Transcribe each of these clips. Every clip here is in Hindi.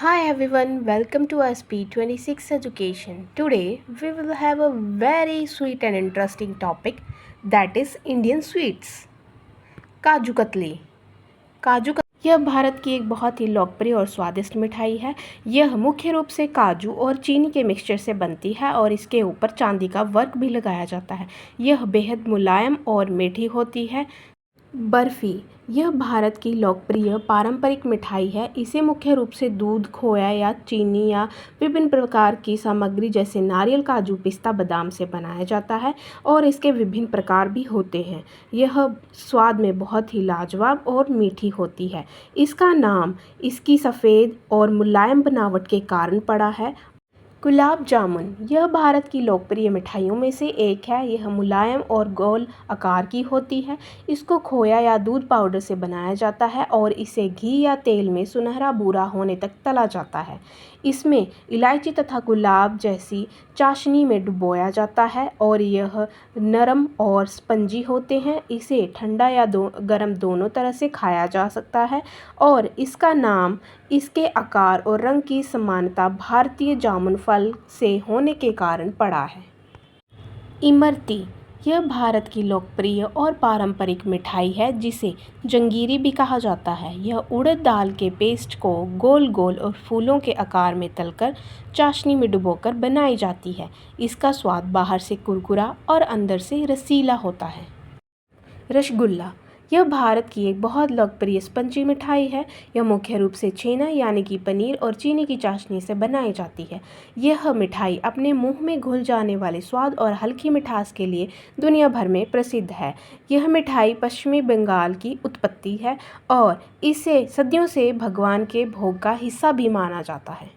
Hi everyone, welcome to SP26 Education. Today we will have a very sweet and interesting topic that is Indian sweets. Kaju katli यह भारत की एक बहुत ही लोकप्रिय और स्वादिष्ट मिठाई है। यह मुख्य रूप से काजू और चीनी के मिक्सचर से बनती है और इसके ऊपर चांदी का वर्क भी लगाया जाता है। यह बेहद मुलायम और मीठी होती है। बर्फ़ी यह भारत की लोकप्रिय पारंपरिक मिठाई है। इसे मुख्य रूप से दूध, खोया या चीनी या विभिन्न प्रकार की सामग्री जैसे नारियल, काजू, पिस्ता, बादाम से बनाया जाता है और इसके विभिन्न प्रकार भी होते हैं। यह स्वाद में बहुत ही लाजवाब और मीठी होती है। इसका नाम इसकी सफ़ेद और मुलायम बनावट के कारण पड़ा है। गुलाब जामुन यह भारत की लोकप्रिय मिठाइयों में से एक है। यह मुलायम और गोल आकार की होती है। इसको खोया या दूध पाउडर से बनाया जाता है और इसे घी या तेल में सुनहरा भूरा होने तक तला जाता है। इसमें इलायची तथा गुलाब जैसी चाशनी में डुबोया जाता है और यह नरम और स्पंजी होते हैं। इसे ठंडा या गर्म दोनों तरह से खाया जा सकता है और इसका नाम इसके आकार और रंग की समानता भारतीय जामुन फल से होने के कारण पड़ा है। इमरती यह भारत की लोकप्रिय और पारंपरिक मिठाई है जिसे जंगीरी भी कहा जाता है। यह उड़द दाल के पेस्ट को गोल गोल और फूलों के आकार में तलकर चाशनी में डुबोकर बनाई जाती है। इसका स्वाद बाहर से कुरकुरा और अंदर से रसीला होता है। रसगुल्ला यह भारत की एक बहुत लोकप्रिय स्पंजी मिठाई है। यह मुख्य रूप से छेना यानी कि पनीर और चीनी की चाशनी से बनाई जाती है। यह मिठाई अपने मुंह में घुल जाने वाले स्वाद और हल्की मिठास के लिए दुनिया भर में प्रसिद्ध है। यह मिठाई पश्चिमी बंगाल की उत्पत्ति है और इसे सदियों से भगवान के भोग का हिस्सा भी माना जाता है।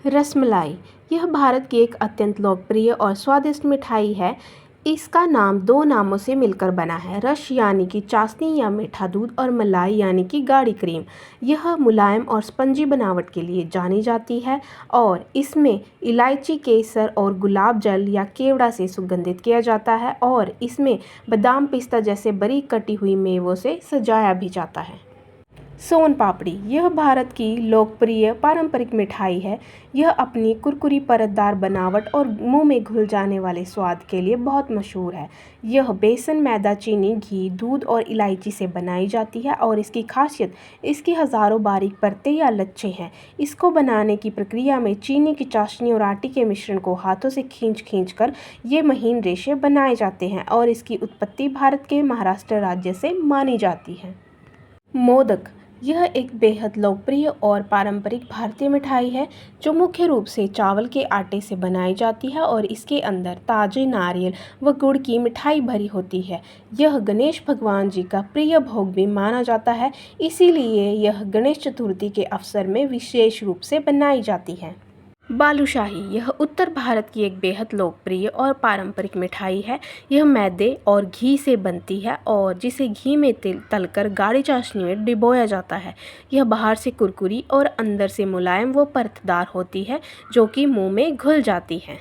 रसमलाई यह भारत की एक अत्यंत लोकप्रिय और स्वादिष्ट मिठाई है। इसका नाम दो नामों से मिलकर बना है, रस यानी कि चाशनी या मीठा दूध और मलाई यानी कि गाढ़ी क्रीम। यह मुलायम और स्पंजी बनावट के लिए जानी जाती है और इसमें इलायची, केसर और गुलाब जल या केवड़ा से सुगंधित किया जाता है और इसमें बादाम, पिस्ता जैसे बारीक कटी हुई मेवों से सजाया भी जाता है। सोन पापड़ी यह भारत की लोकप्रिय पारंपरिक मिठाई है। यह अपनी कुरकुरी परतदार बनावट और मुंह में घुल जाने वाले स्वाद के लिए बहुत मशहूर है। यह बेसन, मैदा, चीनी, घी, दूध और इलायची से बनाई जाती है और इसकी खासियत इसकी हज़ारों बारीक परतें या लच्छे हैं। इसको बनाने की प्रक्रिया में चीनी की चाशनी और आटे के मिश्रण को हाथों से खींच कर ये महीन रेशे बनाए जाते हैं और इसकी उत्पत्ति भारत के महाराष्ट्र राज्य से मानी जाती है। मोदक यह एक बेहद लोकप्रिय और पारंपरिक भारतीय मिठाई है जो मुख्य रूप से चावल के आटे से बनाई जाती है और इसके अंदर ताजे नारियल व गुड़ की मिठाई भरी होती है। यह गणेश भगवान जी का प्रिय भोग भी माना जाता है, इसीलिए यह गणेश चतुर्थी के अवसर में विशेष रूप से बनाई जाती है। बालूशाही यह उत्तर भारत की एक बेहद लोकप्रिय और पारंपरिक मिठाई है। यह मैदे और घी से बनती है और जिसे घी में तलकर गाढ़ी चाशनी में डिबोया जाता है। यह बाहर से कुरकुरी और अंदर से मुलायम व परतदार होती है जो कि मुंह में घुल जाती है।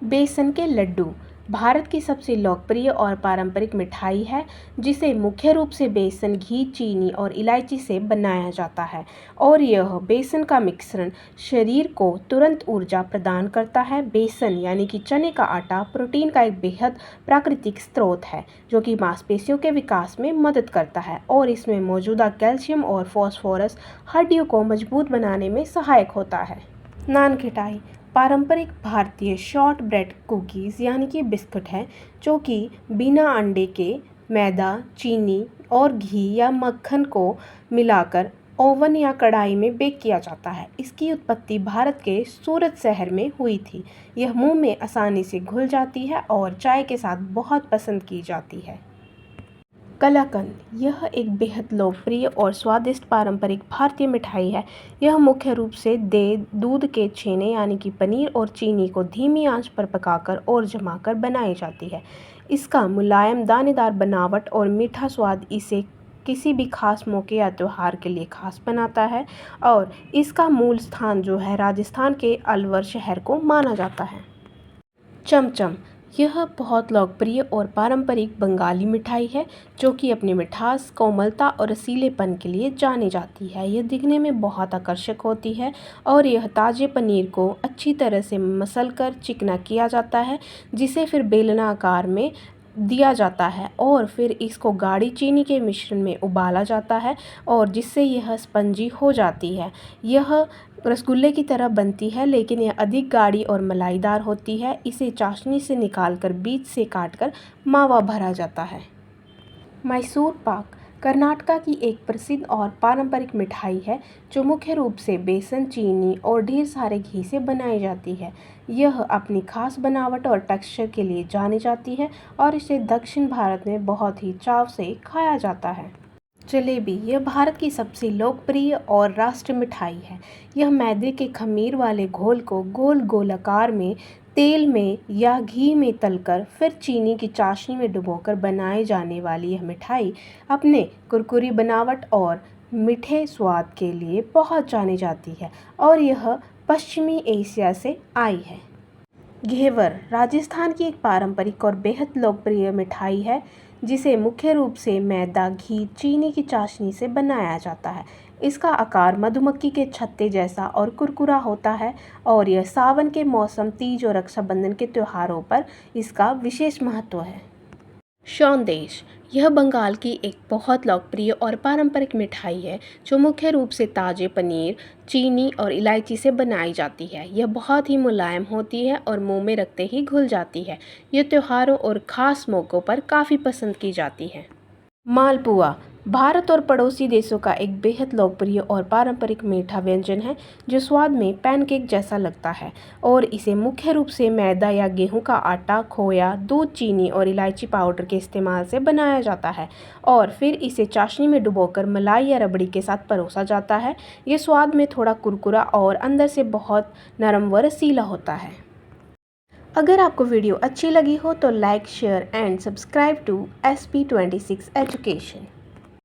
बेसन के लड्डू भारत की सबसे लोकप्रिय और पारंपरिक मिठाई है जिसे मुख्य रूप से बेसन, घी, चीनी और इलायची से बनाया जाता है और यह बेसन का मिश्रण शरीर को तुरंत ऊर्जा प्रदान करता है। बेसन यानी कि चने का आटा प्रोटीन का एक बेहद प्राकृतिक स्रोत है जो कि मांसपेशियों के विकास में मदद करता है और इसमें मौजूदा कैल्शियम और फास्फोरस हड्डियों को मजबूत बनाने में सहायक होता है। नान खटाई पारंपरिक भारतीय शॉर्ट ब्रेड कुकीज़ यानी कि बिस्कुट है जो कि बिना अंडे के मैदा, चीनी और घी या मक्खन को मिलाकर ओवन या कढ़ाई में बेक किया जाता है। इसकी उत्पत्ति भारत के सूरत शहर में हुई थी। यह मुंह में आसानी से घुल जाती है और चाय के साथ बहुत पसंद की जाती है। कलाकंद यह एक बेहद लोकप्रिय और स्वादिष्ट पारंपरिक भारतीय मिठाई है। यह मुख्य रूप से दूध के छेने यानी कि पनीर और चीनी को धीमी आंच पर पकाकर और जमाकर बनाई जाती है। इसका मुलायम दानेदार बनावट और मीठा स्वाद इसे किसी भी खास मौके या त्यौहार के लिए खास बनाता है और इसका मूल स्थान जो है राजस्थान के अलवर शहर को माना जाता है। चमचम यह बहुत लोकप्रिय और पारंपरिक बंगाली मिठाई है जो कि अपनी मिठास, कोमलता और रसीलेपन के लिए जानी जाती है। यह दिखने में बहुत आकर्षक होती है और यह ताज़े पनीर को अच्छी तरह से मसल कर चिकना किया जाता है, जिसे फिर बेलना आकार में दिया जाता है और फिर इसको गाढ़ी चीनी के मिश्रण में उबाला जाता है और जिससे यह स्पंजी हो जाती है। यह रसगुल्ले की तरह बनती है, लेकिन यह अधिक गाढ़ी और मलाईदार होती है। इसे चाशनी से निकालकर बीच से काटकर मावा भरा जाता है। मैसूर पाक कर्नाटका की एक प्रसिद्ध और पारंपरिक मिठाई है जो मुख्य रूप से बेसन, चीनी और ढेर सारे घी से बनाई जाती है। यह अपनी खास बनावट और टेक्सचर के लिए जानी जाती है और इसे दक्षिण भारत में बहुत ही चाव से खाया जाता है। जलेबी यह भारत की सबसे लोकप्रिय और राष्ट्रीय मिठाई है। यह मैदे के खमीर वाले घोल को गोल गोल आकार में तेल में या घी में तलकर फिर चीनी की चाशनी में डुबोकर बनाए जाने वाली यह मिठाई अपने कुरकुरी बनावट और मीठे स्वाद के लिए बहुत जानी जाती है और यह पश्चिमी एशिया से आई है। घेवर राजस्थान की एक पारंपरिक और बेहद लोकप्रिय मिठाई है जिसे मुख्य रूप से मैदा, घी, चीनी की चाशनी से बनाया जाता है। इसका आकार मधुमक्खी के छत्ते जैसा और कुरकुरा होता है और यह सावन के मौसम, तीज और रक्षाबंधन के त्योहारों पर इसका विशेष महत्व है। सौंदेश यह बंगाल की एक बहुत लोकप्रिय और पारंपरिक मिठाई है जो मुख्य रूप से ताजे पनीर, चीनी और इलायची से बनाई जाती है। यह बहुत ही मुलायम होती है और मुंह में रखते ही घुल जाती है। यह त्योहारों और ख़ास मौक़ों पर काफ़ी पसंद की जाती है। मालपुआ भारत और पड़ोसी देशों का एक बेहद लोकप्रिय और पारंपरिक मीठा व्यंजन है जो स्वाद में पैनकेक जैसा लगता है और इसे मुख्य रूप से मैदा या गेहूं का आटा, खोया, दूध, चीनी और इलायची पाउडर के इस्तेमाल से बनाया जाता है और फिर इसे चाशनी में डुबोकर मलाई या रबड़ी के साथ परोसा जाता है। ये स्वाद में थोड़ा कुरकुरा और अंदर से बहुत नरम व रसीला होता है। अगर आपको वीडियो अच्छी लगी हो तो like, share and subscribe to SP26 education.